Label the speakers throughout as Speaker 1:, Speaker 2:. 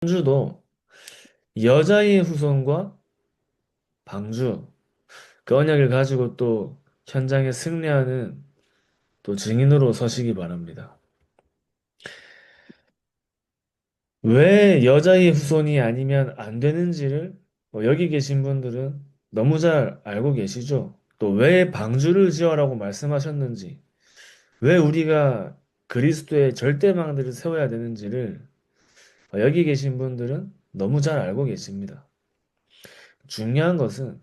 Speaker 1: 방주도 여자의 후손과 방주 그 언약을 가지고 또 현장에 승리하는 또 증인으로 서시기 바랍니다. 왜 여자의 후손이 아니면 안 되는지를 여기 계신 분들은 너무 잘 알고 계시죠? 또 왜 방주를 지어라고 말씀하셨는지, 왜 우리가 그리스도의 절대망대를 세워야 되는지를 여기 계신 분들은 너무 잘 알고 계십니다. 중요한 것은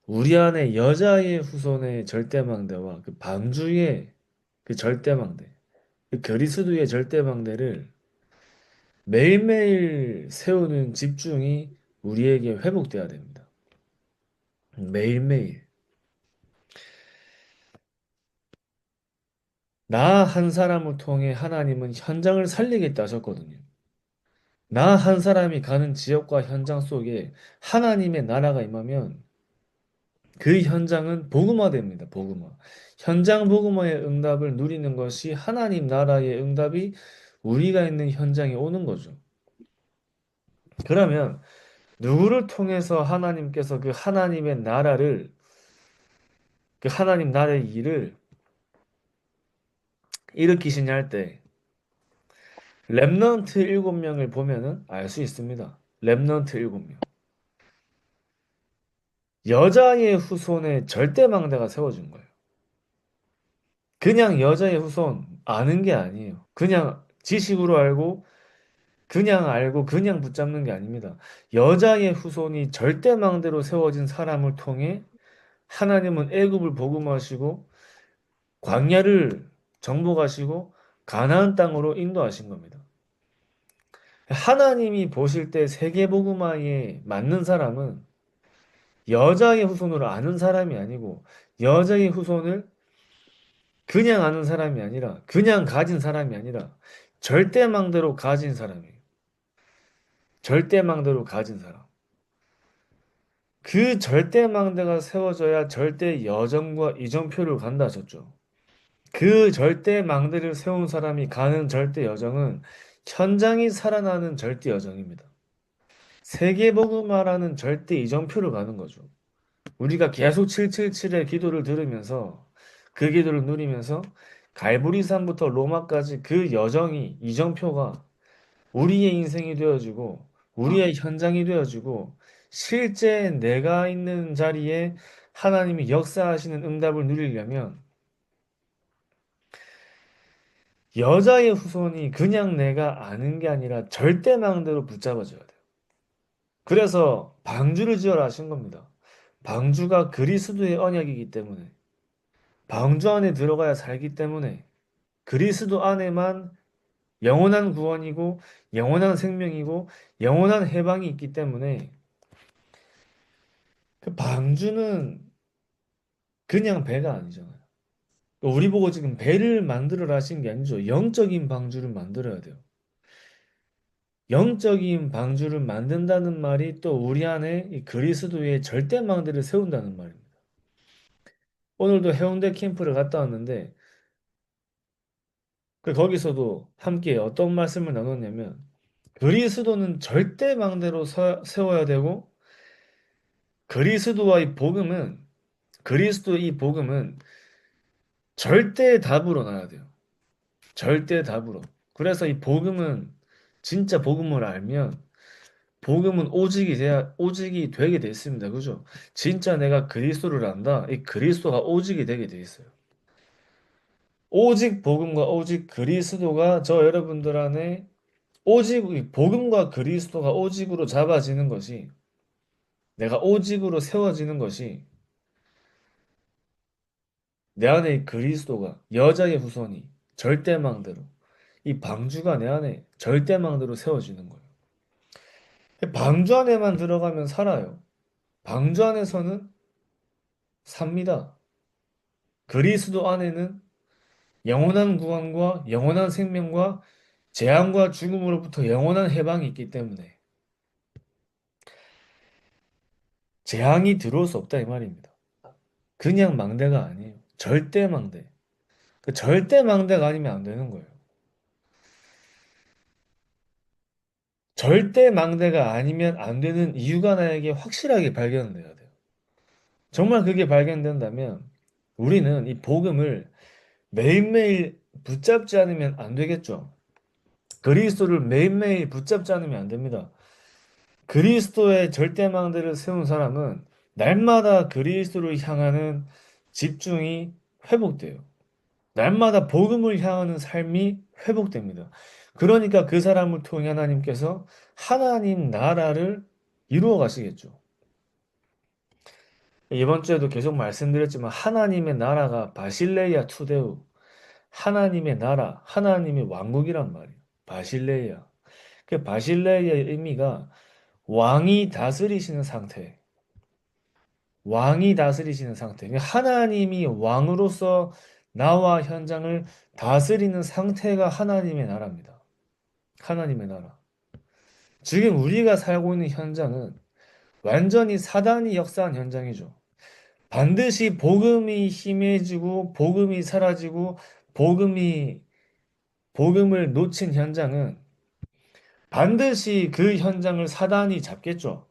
Speaker 1: 우리 안에 여자의 후손의 절대망대와 그 방주의 그 절대망대, 그 그리스도의 절대망대를 매일매일 세우는 집중이 우리에게 회복돼야 됩니다. 매일매일. 나 한 사람을 통해 하나님은 현장을 살리겠다 하셨거든요. 나 한 사람이 가는 지역과 현장 속에 하나님의 나라가 임하면 그 현장은 복음화됩니다. 복음화. 현장 복음화의 응답을 누리는 것이 하나님 나라의 응답이 우리가 있는 현장에 오는 거죠. 그러면 누구를 통해서 하나님께서 그 하나님의 나라를 그 하나님 나라의 일을 일으키시냐 할 때 렘넌트 7명을 보면은 알 수 있습니다. 렘넌트 7명. 여자의 후손의 절대망대가 세워진 거예요. 그냥 여자의 후손 아는 게 아니에요. 그냥 지식으로 알고 그냥 붙잡는 게 아닙니다. 여자의 후손이 절대망대로 세워진 사람을 통해 하나님은 애굽을 복음하시고 광야를 정복하시고 가나안 땅으로 인도하신 겁니다. 하나님이 보실 때 세계 복음화에 맞는 사람은 여자의 후손으로 아는 사람이 아니고 여자의 후손을 그냥 아는 사람이 아니라 그냥 가진 사람이 아니라 절대망대로 가진 사람이에요. 절대망대로 가진 사람. 그 절대망대가 세워져야 절대 여정과 이정표를 간다 하셨죠. 그 절대망대를 세운 사람이 가는 절대 여정은 현장이 살아나는 절대 여정입니다. 세계복음화라는 절대 이정표를 가는 거죠. 우리가 계속 777의 기도를 들으면서 그 기도를 누리면서 갈보리산부터 로마까지 그 여정이 이정표가 우리의 인생이 되어지고 우리의 현장이 되어지고 실제 내가 있는 자리에 하나님이 역사하시는 응답을 누리려면 여자의 후손이 그냥 내가 아는 게 아니라 절대망대로 붙잡아줘야 돼요. 그래서 방주를 지어라 하신 겁니다. 방주가 그리스도의 언약이기 때문에 방주 안에 들어가야 살기 때문에 그리스도 안에만 영원한 구원이고 영원한 생명이고 영원한 해방이 있기 때문에 그 방주는 그냥 배가 아니잖아요. 우리 보고 지금 배를 만들어라 하신 게 아니죠. 영적인 방주를 만들어야 돼요. 영적인 방주를 만든다는 말이 또 우리 안에 이 그리스도의 절대망대를 세운다는 말입니다. 오늘도 해운대 캠프를 갔다 왔는데 거기서도 함께 어떤 말씀을 나눴냐면 그리스도는 절대망대로 세워야 되고 그리스도와 이 복음은 그리스도의 이 복음은 절대 답으로 나야 돼요. 절대 답으로. 그래서 이 복음은 진짜 복음을 알면 복음은 오직이 되게 돼 있습니다. 그죠? 진짜 내가 그리스도를 안다. 이 그리스도가 오직이 되게 돼 있어요. 오직 복음과 오직 그리스도가 저 여러분들 안에 오직 이 복음과 그리스도가 오직으로 잡아지는 것이 내가 오직으로 세워지는 것이 내 안에 이 그리스도가 여자의 후손이 절대망대로 이 방주가 내 안에 절대망대로 세워지는 거예요. 방주 안에만 들어가면 살아요. 방주 안에서는 삽니다. 그리스도 안에는 영원한 구원과 영원한 생명과 재앙과 죽음으로부터 영원한 해방이 있기 때문에 재앙이 들어올 수 없다 이 말입니다. 그냥 망대가 아니에요. 절대 망대. 그 절대 망대가 아니면 안 되는 거예요. 절대 망대가 아니면 안 되는 이유가 나에게 확실하게 발견돼야 돼요. 정말 그게 발견된다면 우리는 이 복음을 매일매일 붙잡지 않으면 안 되겠죠. 그리스도를 매일매일 붙잡지 않으면 안 됩니다. 그리스도의 절대망대를 세운 사람은 날마다 그리스도를 향하는 집중이 회복돼요. 날마다 복음을 향하는 삶이 회복됩니다. 그러니까 그 사람을 통해 하나님께서 하나님 나라를 이루어 가시겠죠. 이번 주에도 계속 말씀드렸지만 하나님의 나라가 바실레이아 투데우, 하나님의 나라, 하나님의 왕국이란 말이에요. 바실레이아. 그 바실레이아의 의미가 왕이 다스리시는 상태. 왕이 다스리시는 상태. 그러니까 하나님이 왕으로서 나와 현장을 다스리는 상태가 하나님의 나라입니다. 하나님의 나라. 지금 우리가 살고 있는 현장은 완전히 사단이 역사한 현장이죠. 반드시 복음이 희미해지고 복음이 사라지고 복음이 복음을 놓친 현장은 반드시 그 현장을 사단이 잡겠죠.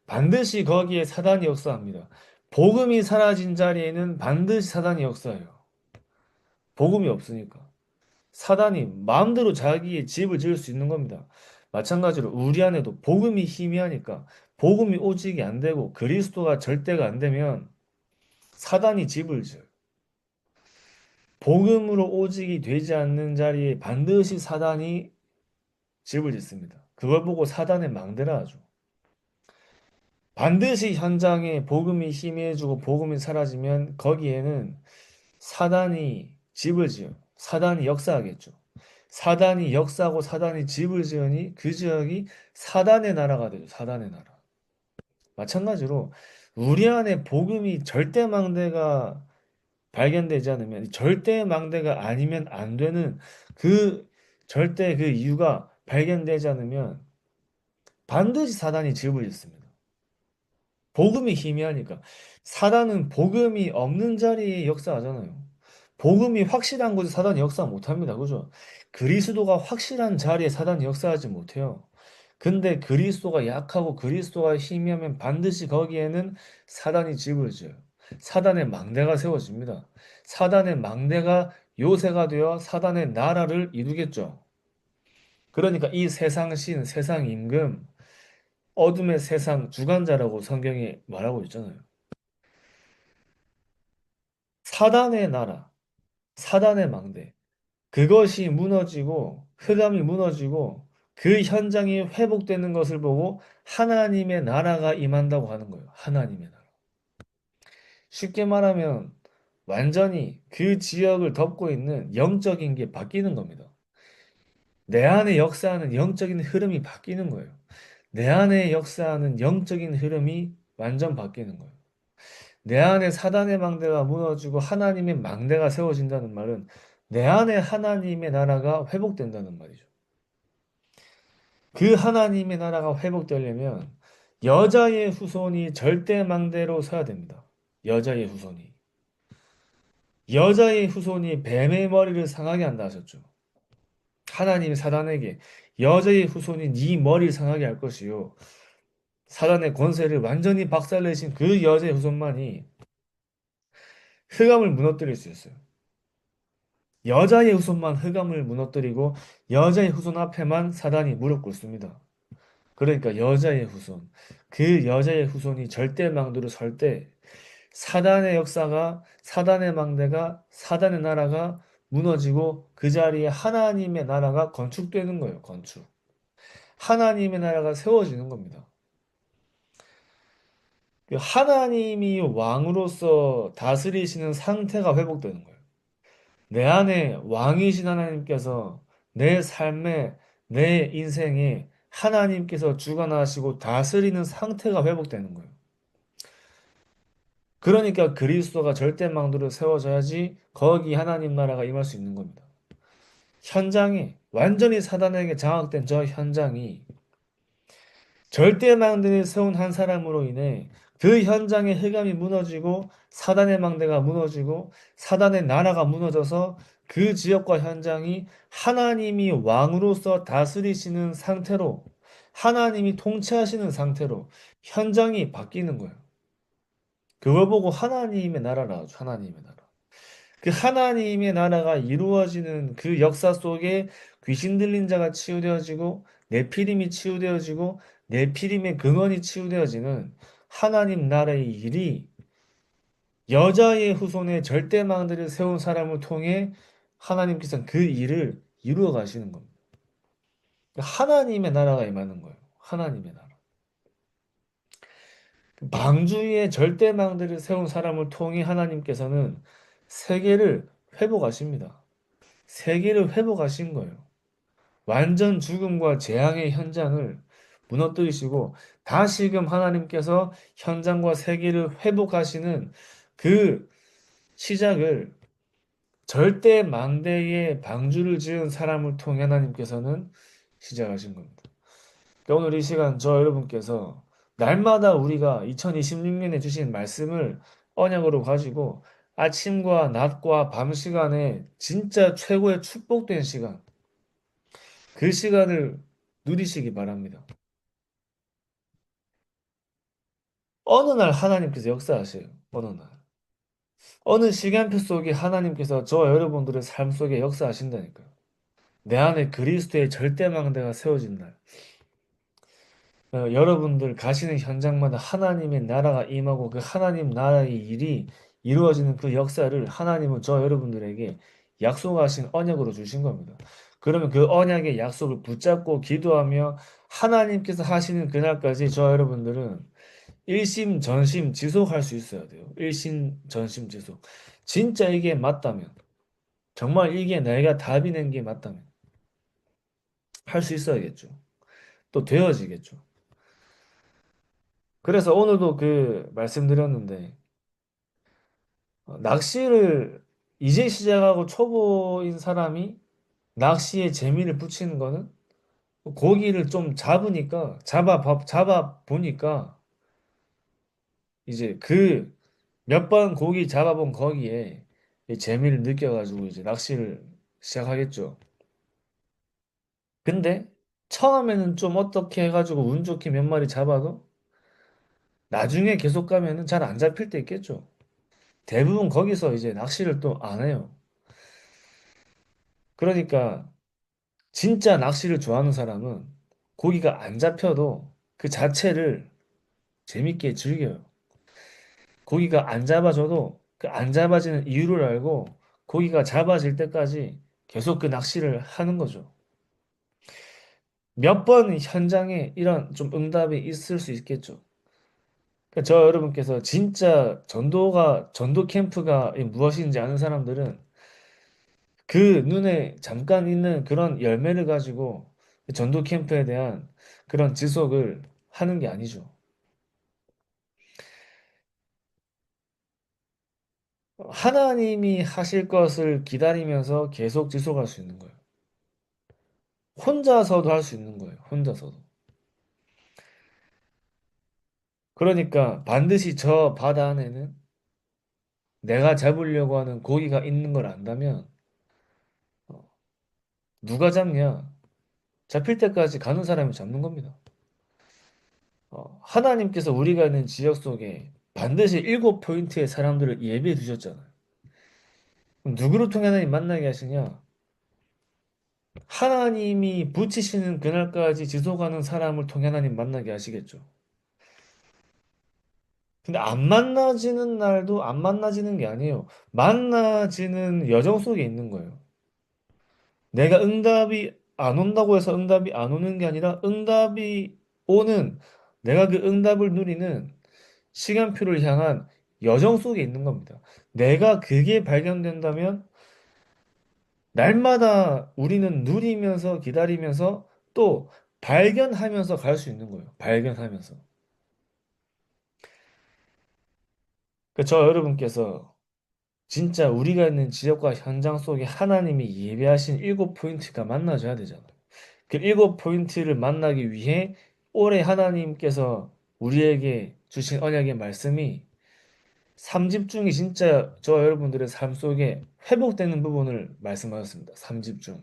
Speaker 1: 반드시 거기에 사단이 역사합니다. 복음이 사라진 자리에는 반드시 사단이 역사해요. 복음이 없으니까. 사단이 마음대로 자기의 집을 지을 수 있는 겁니다. 마찬가지로 우리 안에도 복음이 희미하니까 복음이 오직이 안 되고 그리스도가 절대가 안 되면 사단이 집을 지어요. 복음으로 오직이 되지 않는 자리에 반드시 사단이 집을 짓습니다. 그걸 보고 사단의 망대라 하죠. 반드시 현장에 복음이 희미해지고 복음이 사라지면 거기에는 사단이 집을 지어요. 사단이 역사하겠죠. 사단이 역사하고 사단이 집을 지으니 그 지역이 사단의 나라가 되죠. 사단의 나라. 마찬가지로 우리 안에 복음이 절대망대가 발견되지 않으면 절대망대가 아니면 안 되는 그 절대 그 이유가 발견되지 않으면 반드시 사단이 집을 짓습니다. 복음이 희미하니까. 사단은 복음이 없는 자리에 역사하잖아요. 복음이 확실한 곳에 사단이 역사 못합니다. 그죠? 그리스도가 확실한 자리에 사단이 역사하지 못해요. 근데 그리스도가 약하고 그리스도가 희미하면 반드시 거기에는 사단이 집을 지어요. 사단의 망대가 세워집니다. 사단의 망대가 요새가 되어 사단의 나라를 이루겠죠. 그러니까 이 세상 신, 세상 임금, 어둠의 세상 주관자라고 성경이 말하고 있잖아요. 사단의 나라, 사단의 망대. 그것이 무너지고 흑암이 무너지고 그 현장이 회복되는 것을 보고 하나님의 나라가 임한다고 하는 거예요. 하나님의 나라. 쉽게 말하면 완전히 그 지역을 덮고 있는 영적인 게 바뀌는 겁니다. 내 안에 역사하는 영적인 흐름이 바뀌는 거예요. 내 안에 역사하는 영적인 흐름이 완전 바뀌는 거예요. 내 안에 사단의 망대가 무너지고 하나님의 망대가 세워진다는 말은 내 안에 하나님의 나라가 회복된다는 말이죠. 그 하나님의 나라가 회복되려면 여자의 후손이 절대 망대로 서야 됩니다. 여자의 후손이. 여자의 후손이 뱀의 머리를 상하게 한다 하셨죠. 하나님이 사단에게 여자의 후손이 네 머리를 상하게 할 것이요. 사단의 권세를 완전히 박살내신 그 여자의 후손만이 흑암을 무너뜨릴 수 있어요. 여자의 후손만 흑암을 무너뜨리고 여자의 후손 앞에만 사단이 무릎 꿇습니다. 그러니까 여자의 후손, 그 여자의 후손이 절대 망도로 설 때 사단의 역사가, 사단의 망대가, 사단의 나라가 무너지고 그 자리에 하나님의 나라가 건축되는 거예요. 건축. 하나님의 나라가 세워지는 겁니다. 그 하나님이 왕으로서 다스리시는 상태가 회복되는 거예요. 내 안에 왕이신 하나님께서 내 삶에, 내 인생에 하나님께서 주관하시고 다스리는 상태가 회복되는 거예요. 그러니까 그리스도가 절대망도로 세워져야지 거기 하나님 나라가 임할 수 있는 겁니다. 현장이 완전히 사단에게 장악된 저 현장이 절대망대를 세운 한 사람으로 인해 그 현장의 흑암이 무너지고 사단의 망대가 무너지고 사단의 나라가 무너져서 그 지역과 현장이 하나님이 왕으로서 다스리시는 상태로 하나님이 통치하시는 상태로 현장이 바뀌는 거예요. 그걸 보고 하나님의 나라라 하죠. 하나님의 나라. 그 하나님의 나라가 이루어지는 그 역사 속에 귀신 들린 자가 치유되어지고 네피림이 치유되어지고 네피림의 근원이 치유되어지는 하나님 나라의 일이 여자의 후손의 절대망대를 세운 사람을 통해 하나님께서는 그 일을 이루어 가시는 겁니다. 하나님의 나라가 임하는 거예요. 하나님의 나라. 방주의 절대망대를 세운 사람을 통해 하나님께서는 세계를 회복하십니다. 세계를 회복하신 거예요. 완전 죽음과 재앙의 현장을 무너뜨리시고 다시금 하나님께서 현장과 세계를 회복하시는 그 시작을 절대 망대의 방주를 지은 사람을 통해 하나님께서는 시작하신 겁니다. 그러니까 오늘 이 시간 저 여러분께서 날마다 우리가 2026년에 주신 말씀을 언약으로 가지고 아침과 낮과 밤 시간에 진짜 최고의 축복된 시간, 그 시간을 누리시기 바랍니다. 어느 날 하나님께서 역사하세요. 어느 날. 어느 시간표 속에 하나님께서 저 여러분들의 삶 속에 역사하신다니까요. 내 안에 그리스도의 절대망대가 세워진 날. 여러분들 가시는 현장마다 하나님의 나라가 임하고 그 하나님 나라의 일이 이루어지는 그 역사를 하나님은 저 여러분들에게 약속하신 언약으로 주신 겁니다. 그러면 그 언약의 약속을 붙잡고 기도하며 하나님께서 하시는 그날까지 저 여러분들은 일심 전심 지속할 수 있어야 돼요. 일심 전심 지속. 진짜 이게 맞다면, 정말 이게 내가 답이 된 게 맞다면 할 수 있어야겠죠. 또 되어지겠죠. 그래서 오늘도 그 말씀드렸는데 낚시를 이제 시작하고 초보인 사람이 낚시에 재미를 붙이는 거는 고기를 좀 잡으니까 잡아 보니까 이제 그 몇 번 고기 잡아본 거기에 이 재미를 느껴가지고 이제 낚시를 시작하겠죠. 근데 처음에는 좀 어떻게 해가지고 운 좋게 몇 마리 잡아도 나중에 계속 가면은 잘 안 잡힐 때 있겠죠. 대부분 거기서 이제 낚시를 또 안 해요. 그러니까 진짜 낚시를 좋아하는 사람은 고기가 안 잡혀도 그 자체를 재밌게 즐겨요. 고기가 안 잡아져도 그 안 잡아지는 이유를 알고 고기가 잡아질 때까지 계속 그 낚시를 하는 거죠. 몇 번 현장에 이런 좀 응답이 있을 수 있겠죠. 그러니까 저 여러분께서 진짜 전도 캠프가 무엇인지 아는 사람들은 그 눈에 잠깐 있는 그런 열매를 가지고 전도 캠프에 대한 그런 지속을 하는 게 아니죠. 하나님이 하실 것을 기다리면서 계속 지속할 수 있는 거예요. 혼자서도 할 수 있는 거예요. 혼자서도. 그러니까 반드시 저 바다 안에는 내가 잡으려고 하는 고기가 있는 걸 안다면 어, 누가 잡냐? 잡힐 때까지 가는 사람이 잡는 겁니다. 하나님께서 우리가 있는 지역 속에 반드시 7포인트의 사람들을 예비해 두셨잖아요. 그럼 누구를 통해 하나님 만나게 하시냐? 하나님이 붙이시는 그날까지 지속하는 사람을 통해 하나님 만나게 하시겠죠. 근데 안 만나지는 날도 안 만나지는 게 아니에요. 만나지는 여정 속에 있는 거예요. 내가 응답이 안 온다고 해서 응답이 안 오는 게 아니라 응답이 오는 내가 그 응답을 누리는 시간표를 향한 여정 속에 있는 겁니다. 내가 그게 발견된다면 날마다 우리는 누리면서 기다리면서 또 발견하면서 갈 수 있는 거예요. 발견하면서. 그러니까 저 여러분께서 진짜 우리가 있는 지역과 현장 속에 하나님이 예배하신 7포인트가 만나줘야 되잖아요. 그 7포인트를 만나기 위해 올해 하나님께서 우리에게 주신 언약의 말씀이 3집중이 진짜 저 여러분들의 삶 속에 회복되는 부분을 말씀하셨습니다. 3집중.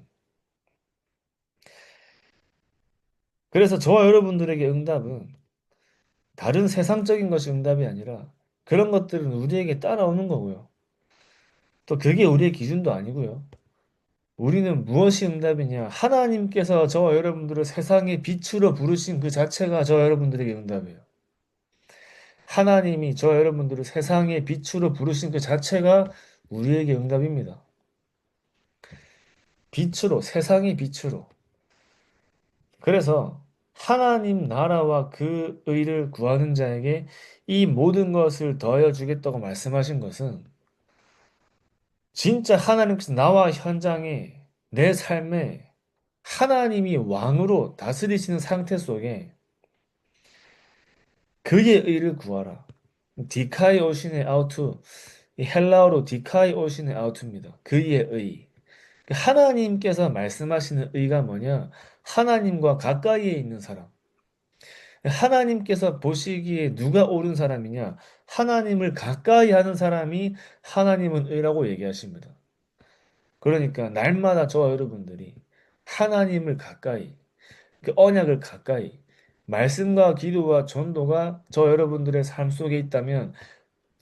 Speaker 1: 그래서 저와 여러분들에게 응답은 다른 세상적인 것이 응답이 아니라 그런 것들은 우리에게 따라오는 거고요. 또 그게 우리의 기준도 아니고요. 우리는 무엇이 응답이냐? 하나님께서 저와 여러분들을 세상의 빛으로 부르신 그 자체가 저와 여러분들에게 응답이에요. 하나님이 저와 여러분들을 세상의 빛으로 부르신 그 자체가 우리에게 응답입니다. 빛으로, 세상의 빛으로. 그래서 하나님 나라와 그 의를 구하는 자에게 이 모든 것을 더하여 주겠다고 말씀하신 것은 진짜 하나님께서 나와 현장에 내 삶에 하나님이 왕으로 다스리시는 상태 속에 그의 의를 구하라. 디카이 오신의 아우투, 이 헬라어로 디카이 오신의 아우투입니다. 그의 의. 하나님께서 말씀하시는 의가 뭐냐? 하나님과 가까이에 있는 사람. 하나님께서 보시기에 누가 옳은 사람이냐? 하나님을 가까이 하는 사람이 하나님은 의라고 얘기하십니다. 그러니까 날마다 저와 여러분들이 하나님을 가까이, 그 언약을 가까이, 말씀과 기도와 전도가 저 여러분들의 삶 속에 있다면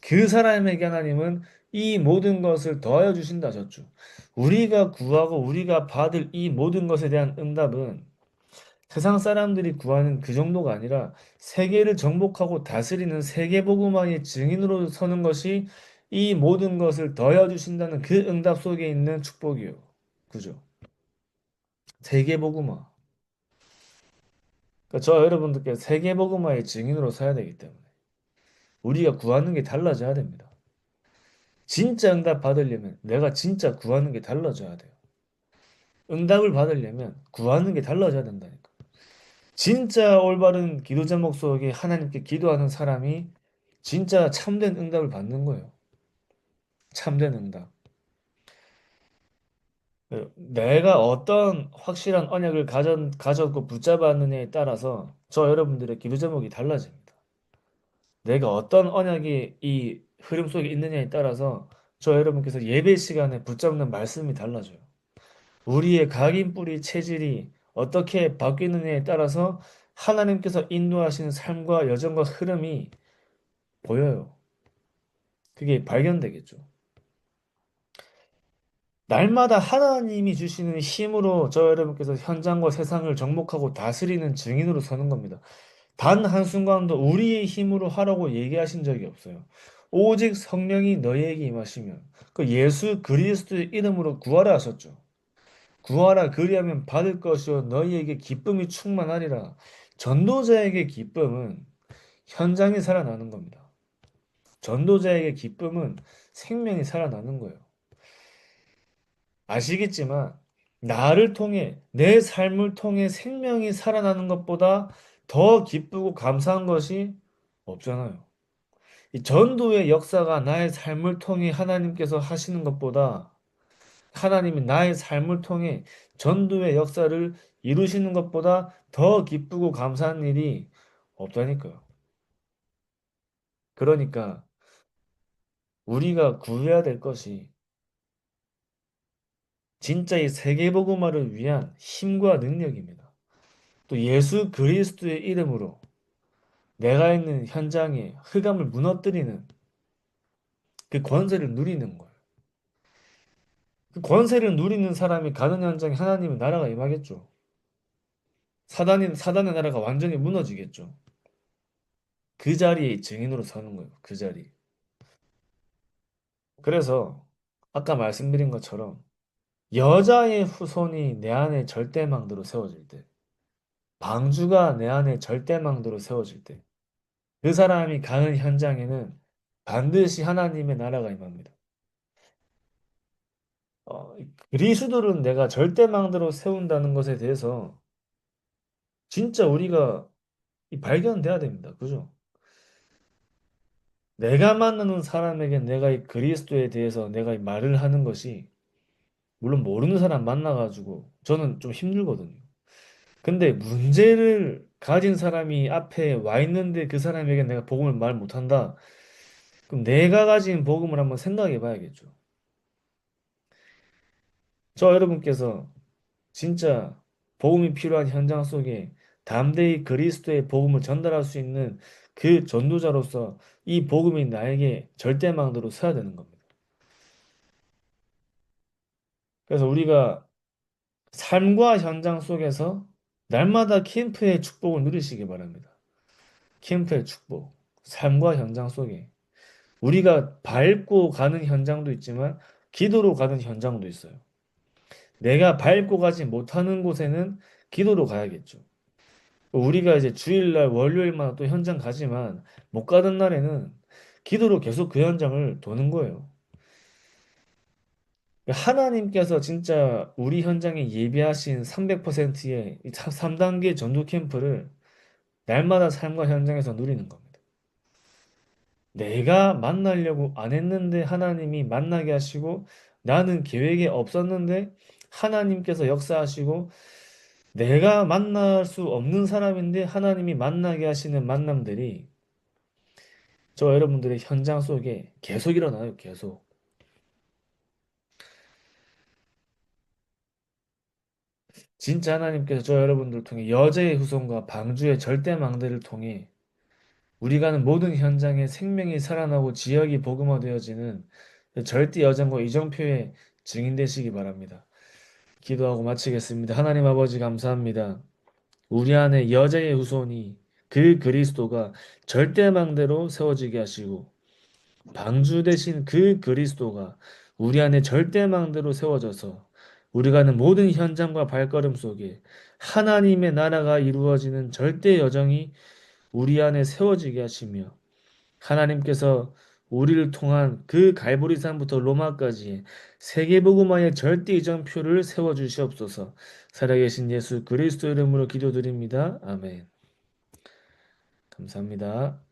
Speaker 1: 그 사람에게 하나님은 이 모든 것을 더하여 주신다 하셨죠. 우리가 구하고 우리가 받을 이 모든 것에 대한 응답은 세상 사람들이 구하는 그 정도가 아니라 세계를 정복하고 다스리는 세계복음화의 증인으로 서는 것이 이 모든 것을 더하여 주신다는 그 응답 속에 있는 축복이요. 그죠? 세계복음화. 그러니까 저 여러분들께 세계복음화의 증인으로 서야 되기 때문에 우리가 구하는 게 달라져야 됩니다. 진짜 응답 받으려면 내가 진짜 구하는 게 달라져야 돼요. 응답을 받으려면 구하는 게 달라져야 된다니까. 진짜 올바른 기도 제목 속에 하나님께 기도하는 사람이 진짜 참된 응답을 받는 거예요. 참된 응답. 내가 어떤 확실한 언약을 가졌고 붙잡았느냐에 따라서 저 여러분들의 기도 제목이 달라집니다. 내가 어떤 언약이 이 흐름 속에 있느냐에 따라서 저 여러분께서 예배 시간에 붙잡는 말씀이 달라져요. 우리의 각인뿌리 체질이 어떻게 바뀌느냐에 따라서 하나님께서 인도하시는 삶과 여정과 흐름이 보여요. 그게 발견되겠죠. 날마다 하나님이 주시는 힘으로 저 여러분께서 현장과 세상을 정복하고 다스리는 증인으로 서는 겁니다. 단 한순간도 우리의 힘으로 하라고 얘기하신 적이 없어요. 오직 성령이 너희에게 임하시면 그 예수 그리스도의 이름으로 구하라 하셨죠. 구하라 그리하면 받을 것이요 너희에게 기쁨이 충만하리라. 전도자에게 기쁨은 현장이 살아나는 겁니다. 전도자에게 기쁨은 생명이 살아나는 거예요. 아시겠지만 나를 통해 내 삶을 통해 생명이 살아나는 것보다 더 기쁘고 감사한 것이 없잖아요. 이 전도의 역사가 나의 삶을 통해 하나님께서 하시는 것보다 하나님이 나의 삶을 통해 전도의 역사를 이루시는 것보다 더 기쁘고 감사한 일이 없다니까요. 그러니까 우리가 구해야 될 것이 진짜 이 세계복음화를 위한 힘과 능력입니다. 또 예수 그리스도의 이름으로 내가 있는 현장에 흑암을 무너뜨리는 그 권세를 누리는 거예요. 그 권세를 누리는 사람이 가는 현장에 하나님의 나라가 임하겠죠. 사단의 나라가 완전히 무너지겠죠. 그 자리에 증인으로 서는 거예요. 그 자리. 그래서 아까 말씀드린 것처럼 여자의 후손이 내 안에 절대망대로 세워질 때, 방주가 내 안에 절대망대로 세워질 때, 그 사람이 가는 현장에는 반드시 하나님의 나라가 임합니다. 그리스도를 내가 절대망대로 세운다는 것에 대해서 진짜 우리가 이 발견돼야 됩니다. 그죠? 내가 만나는 사람에게 내가 이 그리스도에 대해서 내가 이 말을 하는 것이 물론 모르는 사람 만나가지고 저는 좀 힘들거든요. 근데 문제를 가진 사람이 앞에 와 있는데 그 사람에게 내가 복음을 말 못한다. 그럼 내가 가진 복음을 한번 생각해 봐야겠죠. 저 여러분께서 진짜 복음이 필요한 현장 속에 담대히 그리스도의 복음을 전달할 수 있는 그 전도자로서 이 복음이 나에게 절대망대로 서야 되는 겁니다. 그래서 우리가 삶과 현장 속에서 날마다 캠프의 축복을 누리시기 바랍니다. 캠프의 축복, 삶과 현장 속에 우리가 밟고 가는 현장도 있지만 기도로 가는 현장도 있어요. 내가 밟고 가지 못하는 곳에는 기도로 가야겠죠. 우리가 이제 주일날, 월요일마다 또 현장 가지만 못 가는 날에는 기도로 계속 그 현장을 도는 거예요. 하나님께서 진짜 우리 현장에 예비하신 300%의 3단계 전도 캠프를 날마다 삶과 현장에서 누리는 겁니다. 내가 만나려고 안 했는데 하나님이 만나게 하시고 나는 계획에 없었는데 하나님께서 역사하시고 내가 만날 수 없는 사람인데 하나님이 만나게 하시는 만남들이 저 여러분들의 현장 속에 계속 일어나요, 계속. 진짜 하나님께서 저 여러분들을 통해 여자의 후손과 방주의 절대망대를 통해 우리가 하는 모든 현장에 생명이 살아나고 지역이 복음화되어지는 절대 여정과 이정표의 증인 되시기 바랍니다. 기도하고 마치겠습니다. 하나님 아버지 감사합니다. 우리 안에 여자의 후손이 그 그리스도가 절대망대로 세워지게 하시고 방주 되신 그 그리스도가 우리 안에 절대망대로 세워져서 우리가 하는 모든 현장과 발걸음 속에 하나님의 나라가 이루어지는 절대 여정이 우리 안에 세워지게 하시며 하나님께서 우리를 통한 그 갈보리산부터 로마까지의 세계복음화의 절대 이정표를 세워주시옵소서. 살아계신 예수 그리스도 이름으로 기도드립니다. 아멘. 감사합니다.